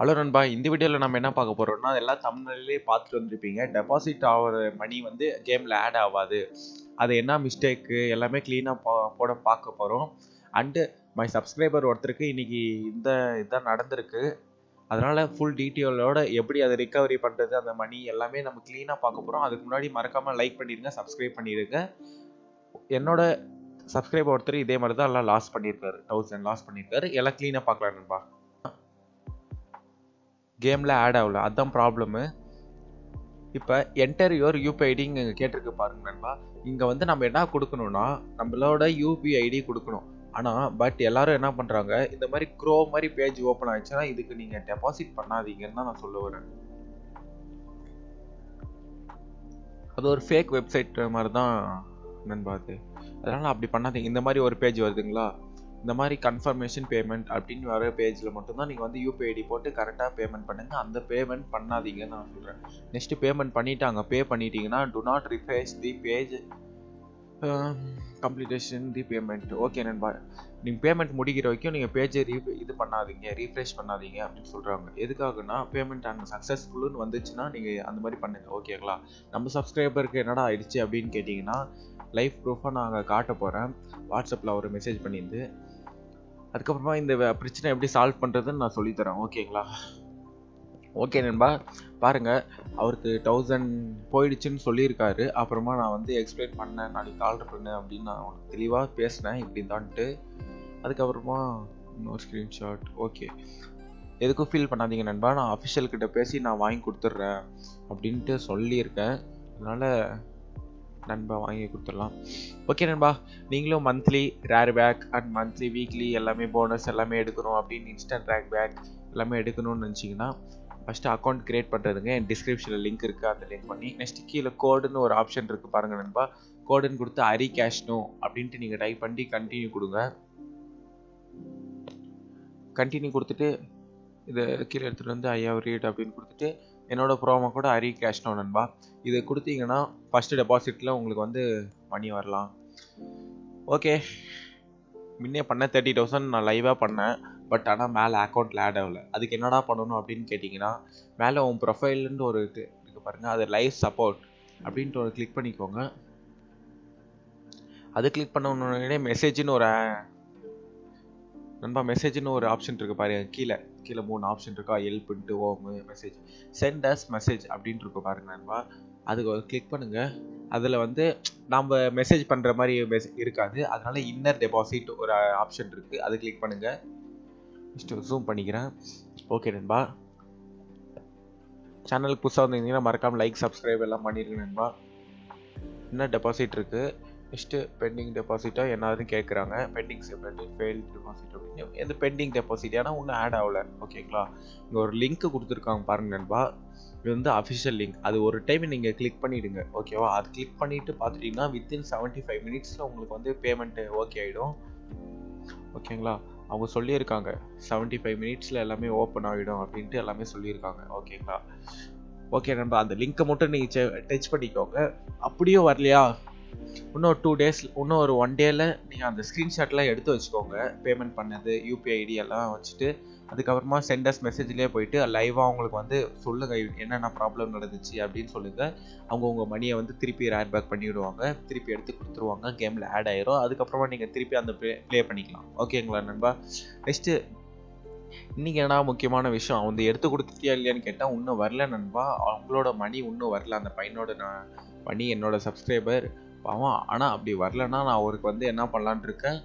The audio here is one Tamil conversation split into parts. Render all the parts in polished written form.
ஹலோ நண்பா, இந்த வீடியோவில் நம்ம என்ன பார்க்க போகிறோம்னா, எல்லாம் தமிழ்லேயே பார்த்துட்டு வந்திருப்பீங்க. டெபாசிட் ஆகிற மணி வந்து கேமில் ஆட் ஆகாது. அது என்ன மிஸ்டேக்கு எல்லாமே க்ளீனாக போட பார்க்க போகிறோம். அண்டு மை சப்ஸ்கிரைபர் ஒருத்தருக்கு இன்றைக்கி இதான் நடந்திருக்கு. அதனால் ஃபுல் டீட்டெயிலோட எப்படி அதை ரிகவரி பண்ணுறது, அந்த மணி எல்லாமே நம்ம க்ளீனாக பார்க்க போகிறோம். அதுக்கு முன்னாடி மறக்காமல் லைக் பண்ணிடுங்க, சப்ஸ்கிரைப் பண்ணிடுங்க. என்னோட சப்ஸ்கிரைபர் ஒருத்தர் இதே மாதிரி தான் எல்லாம் லாஸ் பண்ணியிருக்காரு, 1000 லாஸ் பண்ணியிருக்காரு. எல்லாம் க்ளீனாக பார்க்கலாம் நண்பா. கேமில் ஆட் ஆகல, அதுதான் ப்ராப்ளமு. இப்போ என்டர் யுவர் யூபிஐ ஐடிங்க இங்கே கேட்டிருக்கு பாருங்க நண்பா. இங்கே வந்து நம்ம என்ன கொடுக்கணும்னா, நம்மளோட யூபிஐ ஐடி கொடுக்கணும். பட் எல்லாரும் என்ன பண்ணுறாங்க, இந்த மாதிரி க்ரோ மாதிரி பேஜ் ஓப்பன் ஆயிடுச்சுன்னா இதுக்கு நீங்கள் டெபாசிட் பண்ணாதீங்கன்னு தான் நான் சொல்ல வரேன். அது ஒரு ஃபேக் வெப்சைட் மாதிரி தான் நண்பா அது. அதனால் அப்படி பண்ணாதீங்க. இந்த மாதிரி ஒரு பேஜ் வருதுங்களா, இந்த மாதிரி கன்ஃபர்மேஷன் பேமெண்ட் அப்படின்னு வர பேஜில் மட்டும்தான் நீங்கள் வந்து யூபிஐ ஐடி போட்டு கரெக்டாக பேமெண்ட் பண்ணுங்கள். அந்த பேமெண்ட் பண்ணாதீங்கன்னு நான் சொல்கிறேன். நெக்ஸ்ட்டு பேமெண்ட் பண்ணிட்டாங்க, பே பண்ணிட்டீங்கன்னா to not refresh the page completion the payment. Okay நண்பா, நீங்கள் பேமெண்ட் முடிக்கிற வரைக்கும் நீங்கள் பேஜை இது பண்ணாதீங்க, ரீஃப்ரெஷ் பண்ணாதீங்க அப்படின்னு சொல்கிறாங்க. எதுக்காகனா, பேமெண்ட் அங்கே சக்ஸஸ்ஃபுல்லுன்னு வந்துச்சுன்னா நீங்கள் அந்த மாதிரி பண்ணுங்கள். ஓகேங்களா? நம்ம சப்ஸ்கிரைபருக்கு என்னடா ஆயிடுச்சு அப்படின்னு கேட்டிங்கன்னா, லைஃப் ப்ரூஃபாக நான் காட்ட போகிறேன். வாட்ஸ்அப்பில் ஒரு மெசேஜ் பண்ணியிருந்து அதுக்கப்புறமா இந்த பிரச்சனை எப்படி சால்வ் பண்ணுறதுன்னு நான் சொல்லித்தரேன். ஓகேங்களா? ஓகே நண்பா, பாருங்கள், அவருக்கு 1000 போயிடுச்சுன்னு சொல்லியிருக்காரு. அப்புறமா நான் வந்து எக்ஸ்பிளைன் பண்ணேன், நாளைக்கு கால் பண்ணேன் அப்படின்னு நான் அவனுக்கு தெளிவாக பேசினேன் இப்படி தான்ட்டு. அதுக்கப்புறமா இன்னொரு ஸ்க்ரீன்ஷாட். ஓகே, எதுக்கும் ஃபீல் பண்ணாதீங்க நண்பா, நான் அஃபிஷியல்கிட்ட பேசி நான் வாங்கி கொடுத்துட்றேன் அப்படின்ட்டு சொல்லியிருக்கேன். அதனால் நண்பா வாங்கி கொடுத்துடலாம். ஓகே நண்பா, நீங்களும் monthly rare pack and monthly weekly எல்லாமே போனஸ் எல்லாமே எடுக்கணும் அப்படின்னு இன்ஸ்டன்ட் ரேக் பேக் எல்லாமே எடுக்கணும்னு நினச்சிங்கன்னா ஃபஸ்ட்டு அக்கௌண்ட் க்ரியேட் பண்ணுறதுங்க. என் டிஸ்கிரிப்ஷனில் லிங்க் இருக்குது, அந்த லிங்க் பண்ணி நெக்ஸ்ட்டு கீழே கோடுன்னு ஒரு ஆப்ஷன் இருக்குது பாருங்கள் நண்பா. கோடுன்னு கொடுத்து அரி கேஷ்னோ அப்படின்ட்டு நீங்கள் டைப் பண்ணி கண்டினியூ கொடுங்க. கண்டினியூ கொடுத்துட்டு இதை கீழே எடுத்துகிட்டு வந்து ஐயா ரீட் அப்படின்னு கொடுத்துட்டு என்னோட ப்ரோமோ கூட அரி கேஷ்னோ நண்பா இது கொடுத்தீங்கன்னா ஃபஸ்ட்டு டெபாசிட்டில் உங்களுக்கு வந்து மணி வரலாம். ஓகே, முன்னே பண்ண 30,000 நான் லைவாக பண்ணேன். பட் ஆனால் மேலே அக்கௌண்ட்டில் ஆட் ஆகலை. அதுக்கு என்னடா பண்ணணும் அப்படின்னு கேட்டிங்கன்னா, மேலே உன் ப்ரொஃபைல்ன்ட்டு ஒரு இருக்குது பாருங்கள், அது லைவ் சப்போர்ட் அப்படின்ட்டு ஒரு கிளிக் பண்ணிக்கோங்க. அது கிளிக் பண்ண உடனே மெசேஜ்னு ஒரு நண்பா மெசேஜ்னு ஒரு ஆப்ஷன் இருக்குது பாருங்க. கீழே 3 ஆப்ஷன் இருக்கா, ஹெல்ப்ன்ட்டு, home, message, sent as message அப்படின்ட்டு இருக்கும் பாருங்க நண்பா. அதுக்கு கிளிக் பண்ணுங்கள். அதில் வந்து நம்ம மெசேஜ் பண்ணுற மாதிரி இருக்காது. அதனால இன்னர் டெபாசிட் ஒரு ஆப்ஷன் இருக்குது, அது கிளிக் பண்ணுங்கள். ஃபஸ்ட்டு ஜூம் பண்ணிக்கிறேன். ஓகே நண்பா, சேனலுக்கு புதுசாக வந்திருந்தீங்கன்னா மறக்காமல் லைக் சப்ஸ்கிரைப் எல்லாம் பண்ணிடுங்க நண்பா. இன்னர் டெபாசிட் இருக்குது. நெக்ஸ்ட்டு பெண்டிங் டெபாசிட்டாக என்னதுன்னு கேட்குறாங்க. பெண்டிங் செப்பரேட் ஃபெயில் டெபாசிட் அப்படின்னு எது பெண்டிங் டெபாசிட், ஏன்னா இன்னும் ஆட் ஆகலை. ஓகேங்களா? இங்கே ஒரு லிங்க் கொடுத்துருக்காங்க பாருங்க நண்பா. இது வந்து அஃபிஷியல் லிங்க். அது ஒரு டைம் நீங்கள் கிளிக் பண்ணிவிடுங்க. ஓகேவா? அது கிளிக் பண்ணிவிட்டு பார்த்துட்டிங்கன்னா வித்தின் 75 மினிட்ஸில் உங்களுக்கு வந்து பேமெண்ட்டு ஓகே ஆகிடும். ஓகேங்களா? அவங்க சொல்லியிருக்காங்க 75 மினிட்ஸில் எல்லாமே ஓப்பன் ஆகிடும் அப்படின்ட்டு எல்லாமே சொல்லியிருக்காங்க. ஓகேங்களா? ஓகே நண்பா, அந்த லிங்க்கை மட்டும் நீங்கள் டச் பண்ணிக்கோங்க. அப்படியும் வரலையா, இன்னும் 2 டேஸ், இன்னும் ஒரு 1 டேயில் நீங்கள் அந்த ஸ்க்ரீன்ஷாட்லாம் எடுத்து வச்சுக்கோங்க. பேமெண்ட் பண்ணது, யூபிஐ ஐடி எல்லாம் வச்சுட்டு அதுக்கப்புறமா சென்டர்ஸ் மெசேஜ்லேயே போயிட்டு லைவாக அவங்களுக்கு வந்து சொல்லுங்கள் என்னென்ன ப்ராப்ளம் நடந்துச்சு அப்படின்னு சொல்லுங்கள். அவங்க உங்கள் மணியை வந்து திருப்பி ரேர் பேக் பண்ணிவிடுவாங்க, திருப்பி எடுத்து கொடுத்துருவாங்க, கேமில் ஆட் ஆயிரும். அதுக்கப்புறமா நீங்கள் திருப்பி அந்த ப்ளே பண்ணிக்கலாம். ஓகேங்களா நண்பா? நெக்ஸ்ட்டு இன்றைக்கி என்ன முக்கியமான விஷயம், அவங்க எடுத்து கொடுத்துட்டியா இல்லையான்னு கேட்டால் இன்னும் வரல நண்பா. அவங்களோட மணி இன்னும் வரல. அந்த பையனோட மணி என்னோடய சப்ஸ்கிரைபர் பாவம். ஆனால் அப்படி வரலன்னா நான் அவருக்கு வந்து என்ன பண்ணலான் இருக்கேன்,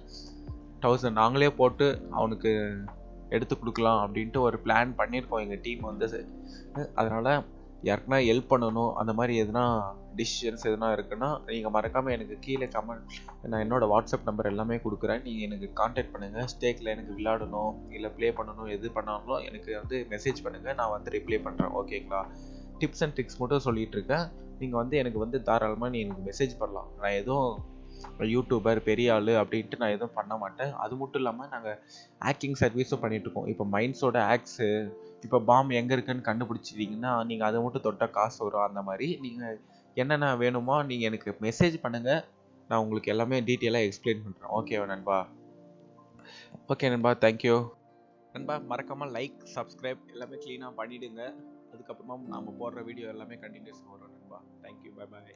1000 நாங்களே போட்டு அவனுக்கு எடுத்து கொடுக்கலாம் அப்படின்ட்டு ஒரு பிளான் பண்ணியிருக்கோம் எங்கள் டீம் வந்து. அதனால் யாருக்குன்னா ஹெல்ப் பண்ணணும், அந்த மாதிரி எதுனா டிசிஷன்ஸ் எதுனா இருக்குன்னா நீங்கள் மறக்காமல் எனக்கு கீழே கமெண்ட், நான் என்னோடய வாட்ஸ்அப் நம்பர் எல்லாமே கொடுக்குறேன். நீங்கள் எனக்கு கான்டாக்ட் பண்ணுங்கள். ஸ்டேக்கில் எனக்கு விளையாடணும் இல்லை ப்ளே பண்ணணும், எது பண்ணாலும் எனக்கு வந்து மெசேஜ் பண்ணுங்கள், நான் வந்து ரிப்ளை பண்ணுறேன். ஓகேங்களா? டிப்ஸ் அண்ட் ட்ரிக்ஸ் மட்டும் சொல்லிகிட்டு இருக்கேன். நீங்கள் வந்து எனக்கு வந்து தாராளமாக நீ எனக்கு மெசேஜ் பண்ணலாம். நான் எதுவும் யூடியூபர் பெரிய ஆள் அப்படின்ட்டு நான் எதுவும் பண்ண மாட்டேன். அது மட்டும் இல்லாமல் நாங்கள் ஹேக்கிங் சர்வீஸும் பண்ணிகிட்ருக்கோம். இப்போ மைன்ஸோட ஹேக்ஸு, இப்போ பாம் எங்கே இருக்குன்னு கண்டுபிடிச்சிட்டிங்கன்னா நீங்கள் அதை மட்டும் தொட்டால் காசு வரும். அந்த மாதிரி நீங்கள் என்னென்ன வேணுமோ நீங்கள் எனக்கு மெசேஜ் பண்ணுங்கள், நான் உங்களுக்கு எல்லாமே டீட்டெயிலாக எக்ஸ்பிளைன் பண்ணுறேன். ஓகேவா நண்பா? ஓகே நண்பா, தேங்க்யூ. நண்பா மறக்காமல் லைக் சப்ஸ்கிரைப் எல்லாமே க்ளீனாக பண்ணிவிடுங்க. அதுக்கப்புறமா நம்ம போடுற வீடியோ எல்லாமே கண்டினியூஸ் வரும் நண்பா. Thank you, bye bye.